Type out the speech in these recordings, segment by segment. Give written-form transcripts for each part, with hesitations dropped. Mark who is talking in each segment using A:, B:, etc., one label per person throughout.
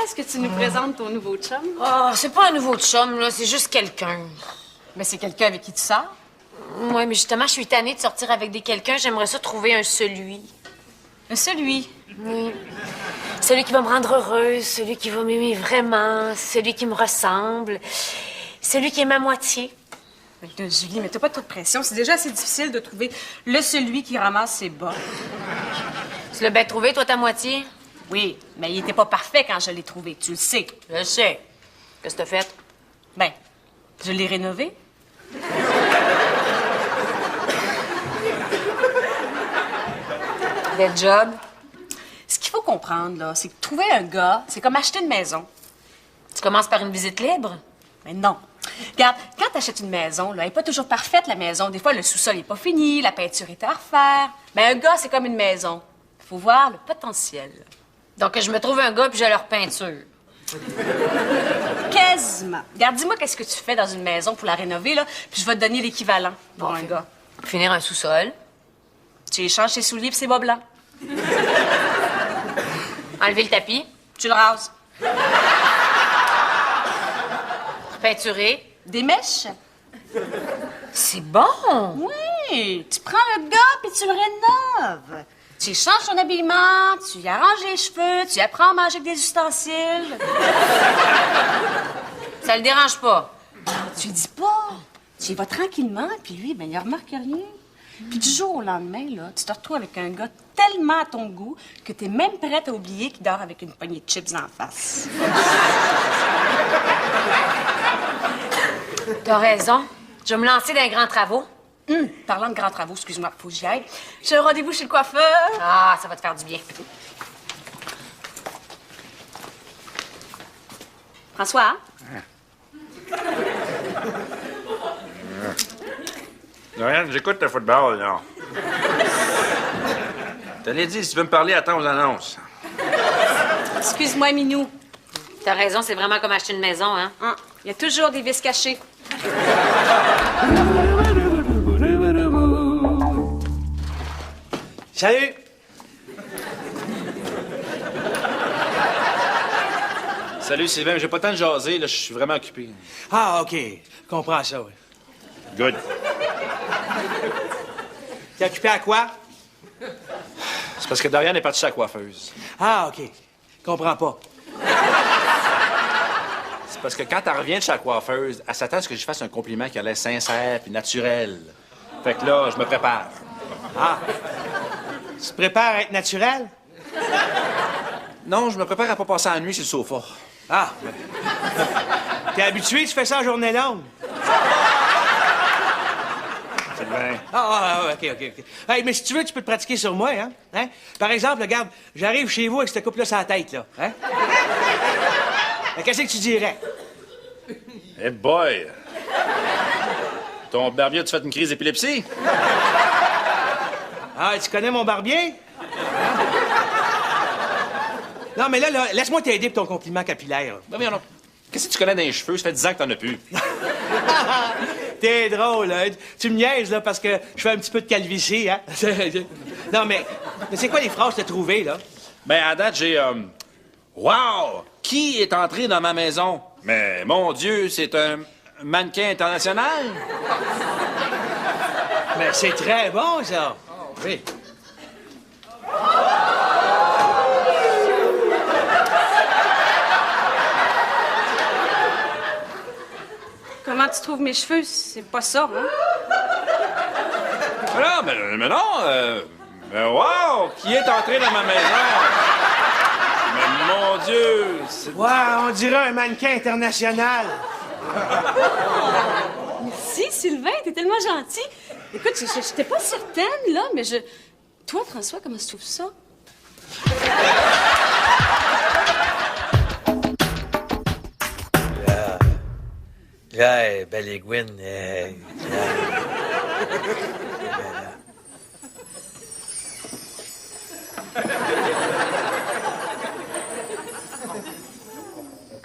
A: est-ce que tu nous présentes ton nouveau chum?
B: Oh, c'est pas un nouveau chum, là, c'est juste quelqu'un.
A: Mais c'est quelqu'un avec qui tu sors?
B: Oui, mais justement, je suis tannée de sortir avec des quelqu'un. J'aimerais ça trouver un celui.
A: Un celui?
B: Oui. Celui qui va me rendre heureuse, celui qui va m'aimer vraiment, celui qui me ressemble, celui qui est ma moitié.
A: Mais là, Julie, mais t'as pas trop de pression. C'est déjà assez difficile de trouver le celui qui ramasse ses bas.
B: Tu l'as bien trouvé, toi, ta moitié?
A: Oui, mais il était pas parfait quand je l'ai trouvé, tu le sais.
B: Je le sais. Qu'est-ce que t'as fait?
A: Ben, je l'ai rénové.
B: Quel job?
A: Ce qu'il faut comprendre, là, c'est que trouver un gars, c'est comme acheter une maison.
B: Tu commences par une visite libre?
A: Mais non. Regarde, quand t'achètes une maison, là, elle n'est pas toujours parfaite, la maison. Des fois, le sous-sol n'est pas fini, la peinture est à refaire. Mais un gars, c'est comme une maison. Il faut voir le potentiel.
B: Donc, je me trouve un gars puis j'ai leur peinture.
A: Quasiment. Regarde, dis-moi qu'est-ce que tu fais dans une maison pour la rénover, là, puis je vais te donner l'équivalent pour un gars.
B: Finir un sous-sol.
A: Tu échanges tes souliers et ses bas blancs.
B: Enlever le tapis.
A: Tu le rases.
B: Peinturer.
A: Des mèches.
B: C'est bon!
A: Oui! Tu prends le gars puis tu le rénoves. Tu changes ton habillement, tu y arranges les cheveux, tu y apprends à manger avec des ustensiles.
B: Ça le dérange pas.
A: Tu le dis pas. Tu y vas tranquillement, puis lui, ben, il remarque rien. Puis du jour au lendemain, là, tu te retrouves avec un gars tellement à ton goût que t'es même prête à oublier qu'il dort avec une poignée de chips en face.
B: T'as raison. Je vais me lancer dans les grands travaux.
A: Parlant de grands travaux, excuse-moi, faut que j'y aille. J'ai un rendez-vous chez le coiffeur.
B: Ah, ça va te faire du bien.
A: François?
C: Dorian, j'écoute le football, là. T'allais dit, si tu veux me parler, attends aux annonces.
A: Excuse-moi, Minou.
B: T'as raison, c'est vraiment comme acheter une maison, hein?
A: Il y a toujours des vis cachées.
D: Salut!
C: Salut, Sylvain, j'ai pas le temps de jaser, là, je suis vraiment occupé.
D: Ah, OK. Je comprends ça, oui.
C: Good.
D: T'es occupé à quoi?
C: C'est parce que Dorian est parti chez la coiffeuse.
D: Ah, OK. Comprends pas.
C: C'est parce que quand elle revient de chez la coiffeuse, elle s'attend à ce que je fasse un compliment qui a l'air sincère puis naturel. Fait que là, je me prépare.
D: Ah. Tu te prépares à être naturel?
C: Non, je me prépare à pas passer la nuit sur le sofa.
D: Ah. T'es habitué, tu fais ça en journée longue?
C: Sylvain.
D: OK. Hey, mais si tu veux, tu peux te pratiquer sur moi, hein? Par exemple, regarde, j'arrive chez vous avec cette coupe-là sur la tête, là. Hein? Qu'est-ce que tu dirais?
C: Hey boy! Ton barbier, as-tu fait une crise d'épilepsie?
D: Ah, tu connais mon barbier? Non, mais là, laisse-moi t'aider pour ton compliment capillaire.
C: Ben, viens, non. Qu'est-ce que tu connais dans les cheveux? Ça fait 10 ans que t'en as plus.
D: T'es drôle, hein? Tu me niaises, là, parce que je fais un petit peu de calvitie, hein? Non, mais c'est quoi les phrases que t'as trouvées, là?
C: Ben, à date, j'ai... Wow! Qui est entré dans ma maison? Mais, mon Dieu, c'est un mannequin international?
D: Mais c'est très bon, ça. Oui.
A: Comment tu trouves mes cheveux? C'est pas ça, hein?
C: Non, mais non! Mais wow! Qui est entré dans ma maison? Mais mon Dieu!
D: Wow, on dirait un mannequin international.
A: Merci, Sylvain, t'es tellement gentil. Écoute, j'étais pas certaine, là, mais je... Toi, François, comment tu trouves ça?
D: Là, belle Gwen.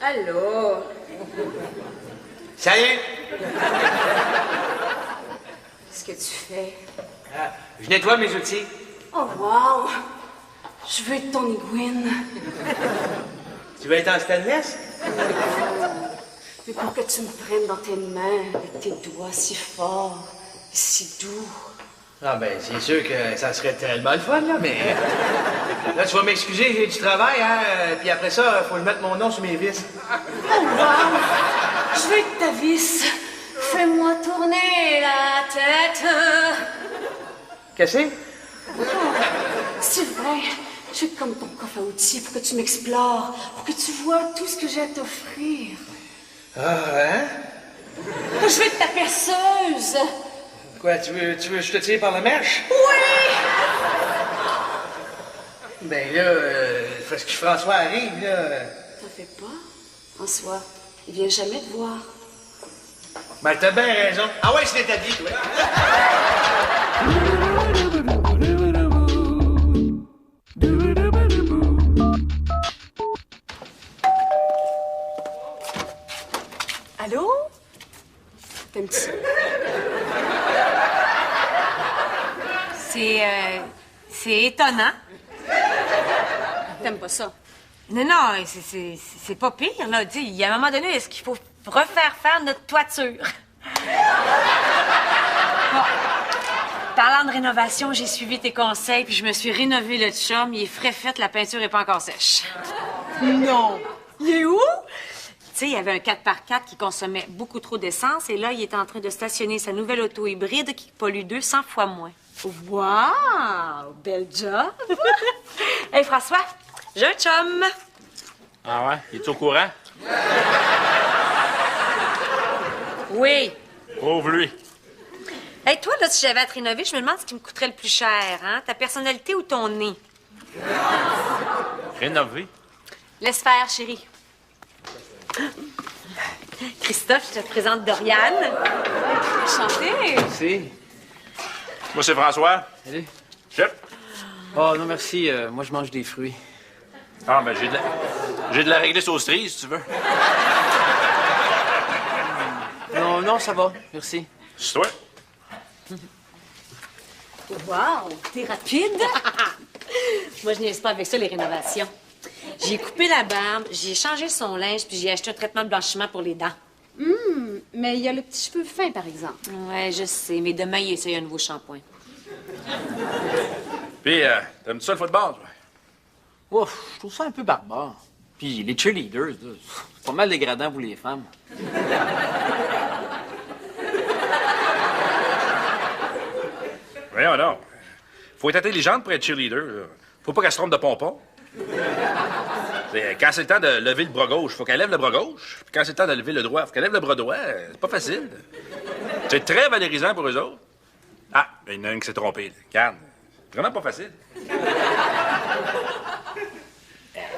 A: Allô?
D: Salut!
A: Qu'est-ce que tu fais?
D: Je nettoie mes outils.
A: Oh, wow! Je veux être ton iguine.
D: Tu veux être en stainless?
A: Mais pour que tu me prennes dans tes mains avec tes doigts si forts et si doux.
D: Ah ben, c'est sûr que ça serait tellement le fun, là, mais... Là, tu vas m'excuser, j'ai du travail, hein, puis après ça, faut que je mette mon nom sur mes vis.
A: Oh, wow! Je veux être ta vis. Fais-moi tourner la tête.
D: Qu'est-ce que c'est?
A: C'est vrai. Je suis comme ton coffre à outils pour que tu m'explores, pour que tu vois tout ce que j'ai à t'offrir.
D: Ah, hein?
A: Je veux être ta perceuse.
D: Quoi, tu veux que je te tire par la mèche?
A: Oui!
D: Ben là, parce que François arrive, là...
A: T'en fais pas, François. Il vient jamais te voir.
D: Ben, t'as bien raison. Ah ouais, c'est établi, toi.
A: Allô? T'aimes-tu ça?
B: C'est étonnant.
A: T'aimes pas ça?
B: Non, non, c'est pas pire, là. Tu sais, il y a un moment donné, est-ce qu'il faut refaire faire notre toiture? Bon. Parlant de rénovation, j'ai suivi tes conseils, puis je me suis rénové le chum. Il est frais fait, la peinture est pas encore sèche.
A: Non! Il est où?
B: Tu sais, il y avait un 4x4 qui consommait beaucoup trop d'essence, et là, il est en train de stationner sa nouvelle auto hybride qui pollue 200 fois moins.
A: Wow! Bel job!
B: Hey, François, j'ai un chum.
C: Ah ouais? Es-tu au courant?
B: Oui.
C: Pauvre lui.
B: Hey, toi, là, si j'avais à te rénover, je me demande ce qui me coûterait le plus cher, hein? Ta personnalité ou ton nez?
C: Rénové.
B: Laisse faire, chérie. Christophe, je te présente Doriane. Enchantée.
D: Merci.
C: Moi, c'est François.
E: Salut.
C: Chef.
E: Oh non, merci. Moi, je mange des fruits.
C: Ah, ben, j'ai de la réglisse aux cerises, si tu veux.
E: Non, non, ça va. Merci.
C: C'est toi?
A: Wow! T'es rapide?
B: Moi, je niaise pas avec ça, les rénovations. J'ai coupé la barbe, j'ai changé son linge, puis j'ai acheté un traitement de blanchiment pour les dents.
A: Mais il y a le petit cheveu fin, par exemple.
B: Ouais, je sais, mais demain, il essaye un nouveau shampoing.
C: Puis, t'aimes-tu ça le football, toi?
E: Ouf, je trouve ça un peu barbare. Puis les cheerleaders, là, c'est pas mal dégradant pour les femmes.
C: Voyons donc. Faut être intelligente pour être cheerleader. Là. Faut pas qu'elle se trompe de pompon. Quand c'est le temps de lever le bras gauche, faut qu'elle lève le bras gauche. Puis quand c'est le temps de lever le droit, faut qu'elle lève le bras droit. C'est pas facile. C'est très valorisant pour eux autres. Ah, il y en a une qui s'est trompée. Regarde. Vraiment pas facile.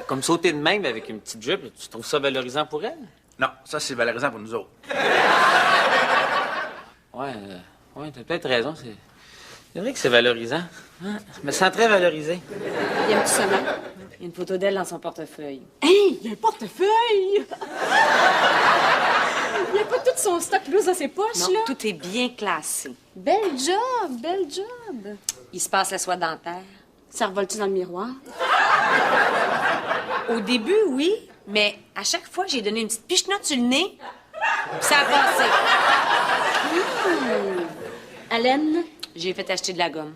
E: Comme sauter de même avec une petite jupe, tu trouves ça valorisant pour elle?
C: Non, ça, c'est valorisant pour nous autres.
E: Ouais, t'as peut-être raison. C'est vrai que c'est valorisant. Hein? Je me sens très valorisé.
A: Il aime tout ça, non?
B: Il y a une photo d'elle dans son portefeuille.
A: Hey! Il y a un portefeuille! Il n'y a pas tout son stock loose dans ses poches,
B: Non,
A: là?
B: tout est bien classé.
A: Bel job! Bel job!
B: Il se passe la soie dentaire.
A: Ça revole-tu dans le miroir?
B: Au début, oui, mais à chaque fois, j'ai donné une petite pichenote sur le nez, puis ça a passé.
A: Haleine?
B: J'ai fait acheter de la gomme.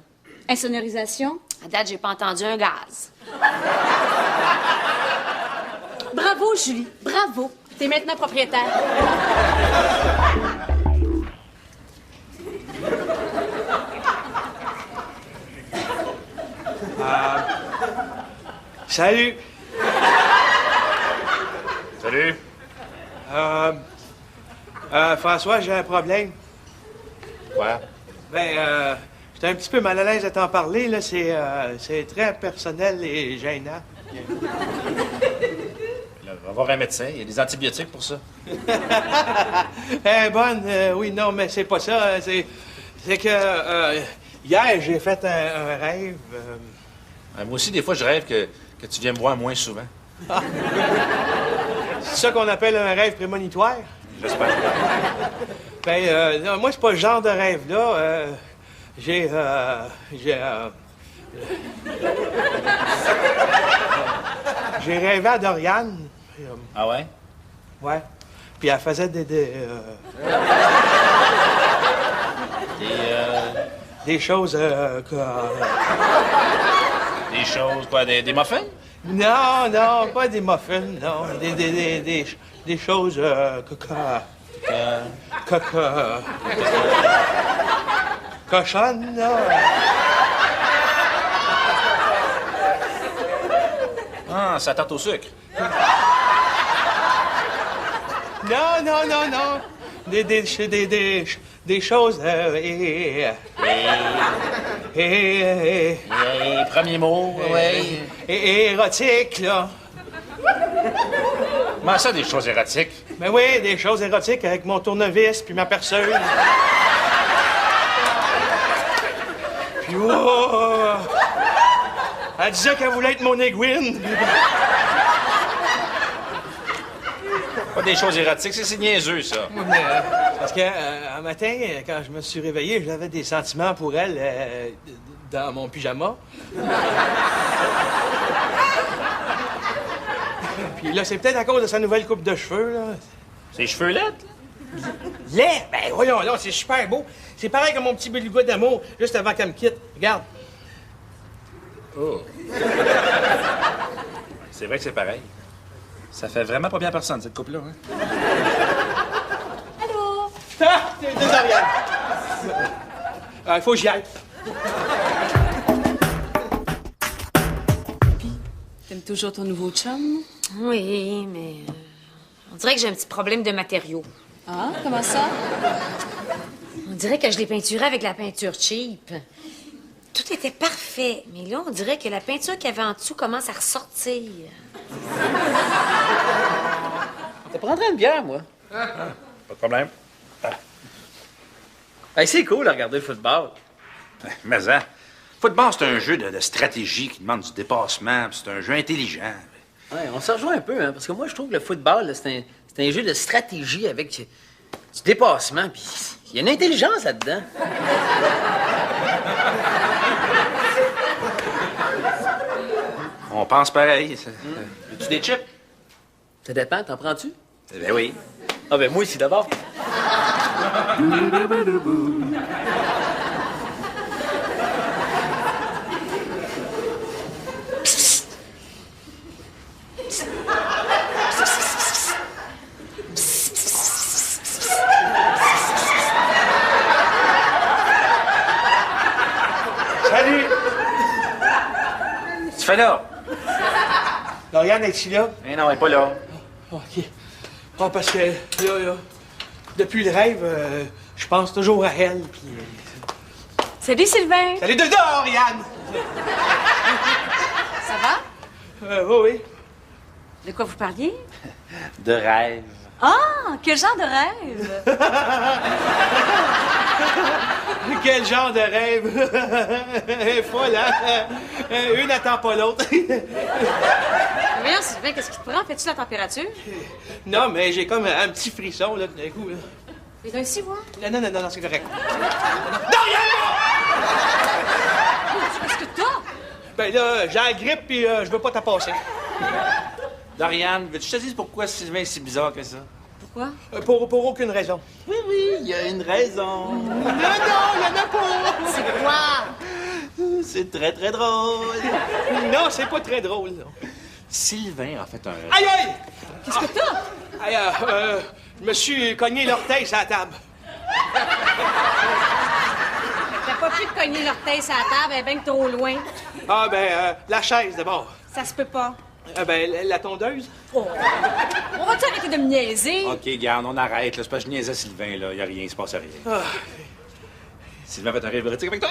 A: Insonorisation?
B: À date, j'ai pas entendu un gaz.
A: Bravo, Julie. Bravo. T'es maintenant propriétaire.
D: Salut.
C: Salut.
D: François, j'ai un problème.
C: Ouais.
D: Ben, j'étais un petit peu mal à l'aise à t'en parler, là. C'est très personnel et gênant.
C: On va voir un médecin. Il y a des antibiotiques pour ça.
D: Bonne, oui, non, mais c'est pas ça. C'est que hier, j'ai fait un rêve.
C: Moi aussi, des fois, je rêve que tu viens me voir moins souvent.
D: C'est ça qu'on appelle un rêve prémonitoire?
C: J'espère.
D: Ben, non, moi, c'est pas le genre de rêve-là. J'ai rêvé à Doriane. Puis,
C: Ah ouais?
D: ouais. Puis elle faisait des choses que...
C: Des choses, quoi, des muffins?
D: Non, non, pas des muffins, non. Des choses cochonnes, là.
C: Ah, ça tarte au sucre.
D: Non, non, non, non. Des choses...
C: Premier mot, oui.
D: érotiques, là.
C: Comment ça, des choses érotiques?
D: Ben oui, des choses érotiques avec mon tournevis puis ma perceuse. Puis, oh! Elle disait qu'elle voulait être mon aiguine.
C: Pas des choses érotiques, c'est niaiseux, ça.
D: Parce que, un matin, quand je me suis réveillé, j'avais des sentiments pour elle dans mon pyjama. Puis là, c'est peut-être à cause de sa nouvelle coupe de cheveux, là.
C: Ses cheveux laides?
D: Laid? Ben voyons, là, c'est super beau. C'est pareil comme mon petit beluga d'amour, juste avant qu'elle me quitte. Regarde.
C: Oh. C'est vrai que c'est pareil. Ça fait vraiment pas bien personne, cette coupe-là, hein?
A: Allô?
D: Ah! T'es Doriane. Il faut que j'y aille.
A: T'aimes toujours ton nouveau chum?
B: Oui, mais on dirait que j'ai un petit problème de matériaux.
A: Ah, comment ça?
B: On dirait que je l'ai peinturé avec la peinture cheap. Tout était parfait, mais là, on dirait que la peinture qu'il y avait en dessous commence à ressortir.
E: Je te prendrais une bière, moi.
C: Pas de problème.
E: Hey, c'est cool de regarder le football.
C: Mais hein, football, c'est un jeu de stratégie qui demande du dépassement, puis c'est un jeu intelligent.
E: Ouais, on se rejoint un peu, hein, parce que moi, je trouve que le football, là, c'est un jeu de stratégie avec du dépassement, puis il y a une intelligence là-dedans.
C: On pense pareil. Veux-tu des chips?
E: Ça dépend, t'en prends-tu?
C: Ben oui.
E: Ah ben moi ici d'abord.
D: Salut!
C: Tu fais là?
D: Doriane, es-tu là?
C: Eh non, elle est pas là.
D: OK. Ah, parce que, là, depuis le rêve, je pense toujours à elle, puis...
A: Salut, Sylvain!
D: Salut de Doriane!
A: Ça va?
D: Oui, oui.
A: De quoi vous parliez?
E: De rêve.
A: Ah, quel genre de rêve?
D: Quel genre de rêve! Elle est folle, hein? Une n'attend pas l'autre.
A: Voyons, Sylvain, qu'est-ce qui te prend? Fais-tu la température?
D: Non, mais j'ai comme un petit frisson, là, tout d'un coup, là.
A: Viens ici, voir.
D: Non, c'est correct.
A: Qu'est-ce que t'as?
D: Ben là, j'ai la grippe, puis je veux pas t'en passer.
C: Doriane, veux-tu te dire pourquoi Sylvain est si bizarre que ça?
A: Pourquoi?
D: Pour aucune raison.
E: Oui, il y a une raison.
D: Non, il y en a pas!
A: C'est quoi?
E: C'est très, très drôle.
D: Non, c'est pas très drôle, non.
C: Sylvain a fait un rêve.
D: Aïe, aïe!
A: Qu'est-ce que t'as?
D: Aïe, je me suis cogné l'orteil sur la table.
A: T'as pas pu te cogner l'orteil sur la table, elle est bien trop loin.
D: Ah, ben, la chaise, d'abord.
A: Ça se peut pas.
D: Ben, la tondeuse.
A: Oh. On va-tu arrêter de me niaiser?
C: OK, garde, on arrête. Là. C'est pas que je niaisais Sylvain, là. Y a rien, il se passe rien.
D: Ah.
C: Sylvain a fait un rêve érotique avec toi?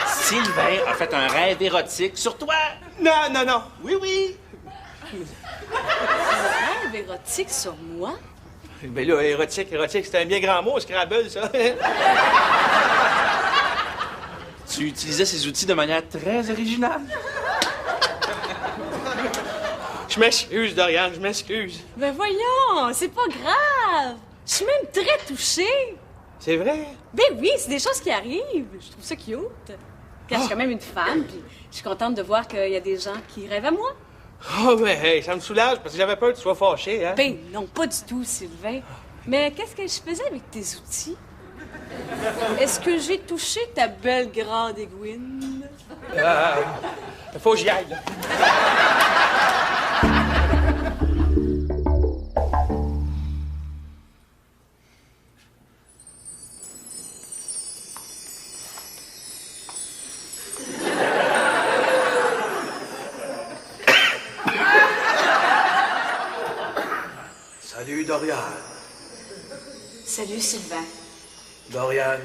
C: Sylvain a fait un rêve érotique sur toi?
D: Non.
C: Oui, oui.
A: Rêve érotique sur moi?
D: Ben là, érotique, c'est un bien grand mot, Scrabble, ça.
C: Tu utilisais ces outils de manière très originale.
D: Je m'excuse, Doriane, je m'excuse.
A: Ben voyons, c'est pas grave. Je suis même très touchée.
D: C'est vrai?
A: Ben oui, c'est des choses qui arrivent. Je trouve ça cute. Car je suis quand même une femme, puis je suis contente de voir qu'il y a des gens qui rêvent à moi.
D: Oh, mais hey, ça me soulage parce que j'avais peur que tu sois fâché, hein?
A: Ben non, pas du tout, Sylvain. Mais qu'est-ce que je faisais avec tes outils? Est-ce que j'ai touché ta belle grande aiguine?
D: Faut que j'y aille, là.
F: Salut, Dorian.
A: Salut, Sylvain.
F: Dorian,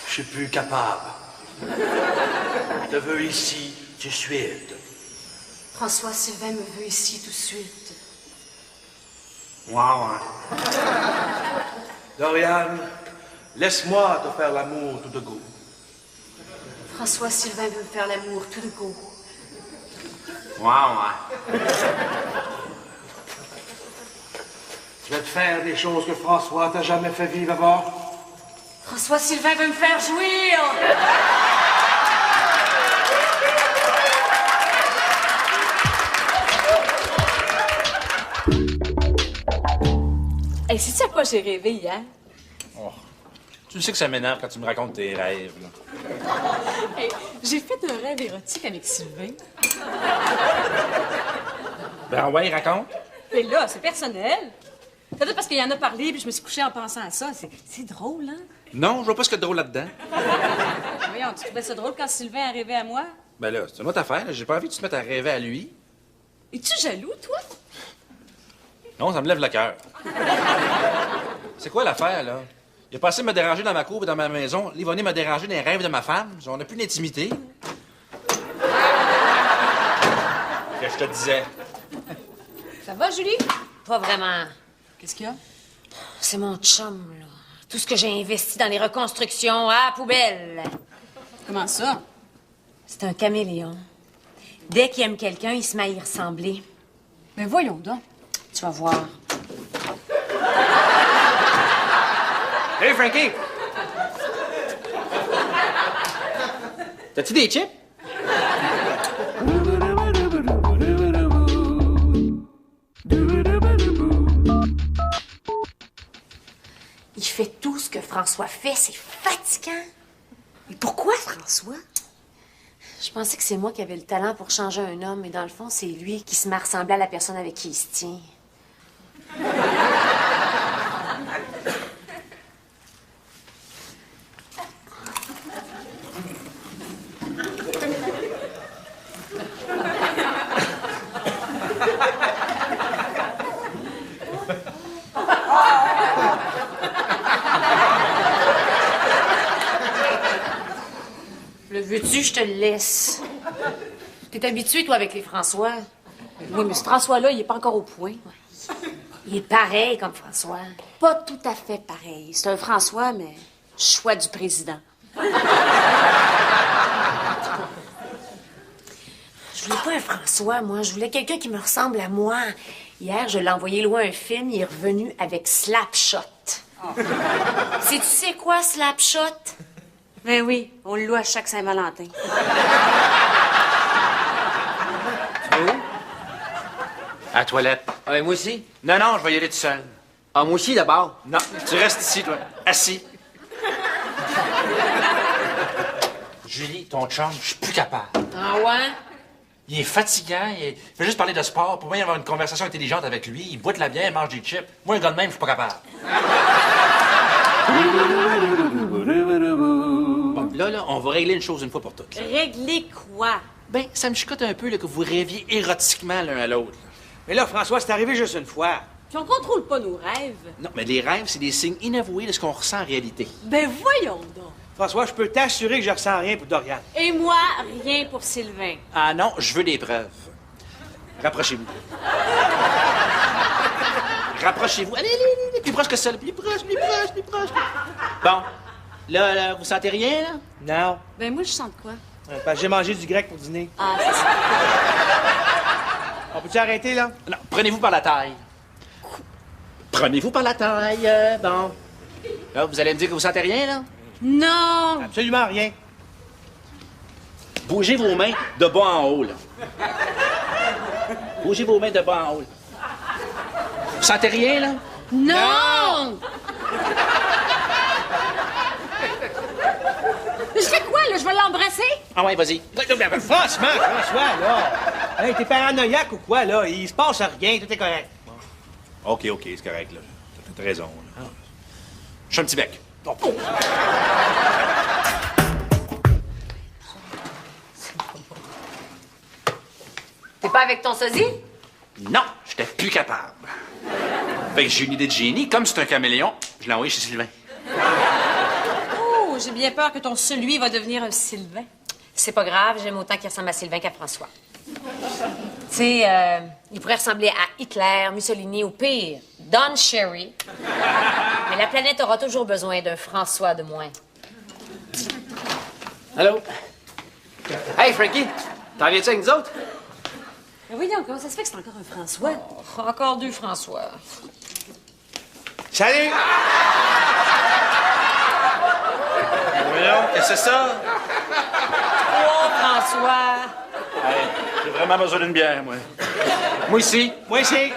F: je suis plus capable. Je te veux ici, tout de suite.
A: François, Sylvain me veut ici tout de suite.
F: Ouais. Dorian, laisse-moi te faire l'amour tout de go.
A: François, Sylvain veut me faire l'amour tout de go.
F: Ouais. Je vais te faire des choses que François t'a jamais fait vivre avant.
A: François, Sylvain veut me faire jouir! Hey, sais-tu à quoi j'ai rêvé hier?
C: Oh. Tu sais que ça m'énerve quand tu me racontes tes rêves, là.
A: Hey, j'ai fait un rêve érotique avec Sylvain.
C: Ben ouais, raconte.
A: Mais là, c'est personnel. C'est peut-être parce qu'il y en a parlé, puis je me suis couchée en pensant à ça. C'est drôle, hein?
C: Non, je vois pas ce qu'il y a de drôle là-dedans.
A: Voyons, tu trouvais ça drôle quand Sylvain arrivait à moi?
C: Ben là, c'est une autre affaire. Là. J'ai pas envie que tu te mettes à rêver à lui.
A: Es-tu jaloux, toi?
C: Non, ça me lève le cœur. C'est quoi l'affaire, là? Il a passé me déranger dans ma cour et dans ma maison. Là, il va venir me déranger dans les rêves de ma femme. On n'a plus d'intimité. Que je te disais.
A: Ça va, Julie?
B: Pas vraiment.
A: Qu'est-ce qu'il y a?
B: C'est mon chum, là. Tout ce que j'ai investi dans les reconstructions, à la poubelle.
A: Comment ça?
B: C'est un caméléon. Dès qu'il aime quelqu'un, il se met à y ressembler.
A: Mais voyons donc.
B: Tu vas voir.
E: Hey, Frankie! T'as-tu des chips?
B: Il fait tout ce que François fait, c'est fatigant. Mais pourquoi François? Je pensais que c'est moi qui avais le talent pour changer un homme, mais dans le fond, c'est lui qui se met à ressembler à la personne avec qui il se tient. Le veux-tu, je te le laisse. T'es habitué, toi, avec les François.
A: Oui, mais ce François-là, il est pas encore au point.
B: Il est pareil comme François.
A: Pas tout à fait pareil. C'est un François, mais choix du président.
B: Je voulais pas un François, moi. Je voulais quelqu'un qui me ressemble à moi. Hier, je l'ai envoyé loin un film. Il est revenu avec Slapshot. Tu sais quoi, Slapshot?
A: Ben oui, on le loue à chaque Saint-Valentin.
C: À la toilette.
E: Ouais, moi aussi.
C: Non, non, je vais y aller tout seul.
E: Ah, moi aussi, d'abord.
C: Non, tu restes ici, toi. Assis. Julie, ton chum, je suis plus capable.
B: Ah ouais?
C: Il est fatigant, il fait juste parler de sport. Pour moi, y avoir une conversation intelligente avec lui. Il boit de la bière, il mange des chips. Moi, un gars de même, je suis pas capable. Bon, là, on va régler une chose une fois pour toutes.
A: Régler quoi?
C: Ben, ça me chicote un peu là, que vous rêviez érotiquement l'un à l'autre.
D: Mais là, François, c'est arrivé juste une fois.
A: Puis on contrôle pas nos rêves.
C: Non, mais les rêves, c'est des signes inavoués de ce qu'on ressent en réalité.
A: Ben voyons donc.
D: François, je peux t'assurer que je ressens rien pour Dorian.
A: Et moi, rien pour Sylvain.
C: Ah non, je veux des preuves. Rapprochez-vous. Rapprochez-vous. Allez, allez, allez, plus proche que ça. Plus proche, plus proche, plus proche. Bon. Là, vous sentez rien, là?
D: Non.
A: Ben moi, je sens de quoi?
D: Parce que j'ai mangé du grec pour dîner.
A: Ah, c'est ça.
D: On peut-tu arrêter, là?
C: Non, prenez-vous par la taille. Prenez-vous par la taille. Bon. Là, vous allez me dire que vous sentez rien, là?
A: Non!
D: Absolument rien.
C: Bougez vos mains de bas en haut, là. Bougez vos mains de bas en haut. Là. Vous sentez rien, là?
A: Non! Je fais quoi, là? Je vais l'embrasser?
C: Ah ouais, vas-y.
D: Franchement, François, là. Hey, t'es paranoïaque ou quoi, là? Il se passe rien, tout est correct.
C: OK, c'est correct, là. T'as raison, là. Je suis un petit bec. Oh.
B: T'es pas avec ton sosie?
C: Non, j'étais plus capable. Fait que j'ai une idée de génie. Comme c'est un caméléon, je l'ai envoyé chez Sylvain.
A: Oh, j'ai bien peur que ton celui va devenir un Sylvain.
B: C'est pas grave, j'aime autant qu'il ressemble à Sylvain qu'à François. Tu sais, il pourrait ressembler à Hitler, Mussolini ou pire, Don Cherry. Mais la planète aura toujours besoin d'un François de moins.
E: Allô? Hey, Frankie, t'en viens-tu avec nous autres?
A: Mais voyons, comment ça se fait que c'est encore un François?
B: Oh, encore deux François.
D: Salut!
C: Voyons, qu'est-ce que c'est ça?
B: Oh, François!
C: Hey, j'ai vraiment besoin d'une bière, moi.
E: Moi aussi.
D: Moi aussi.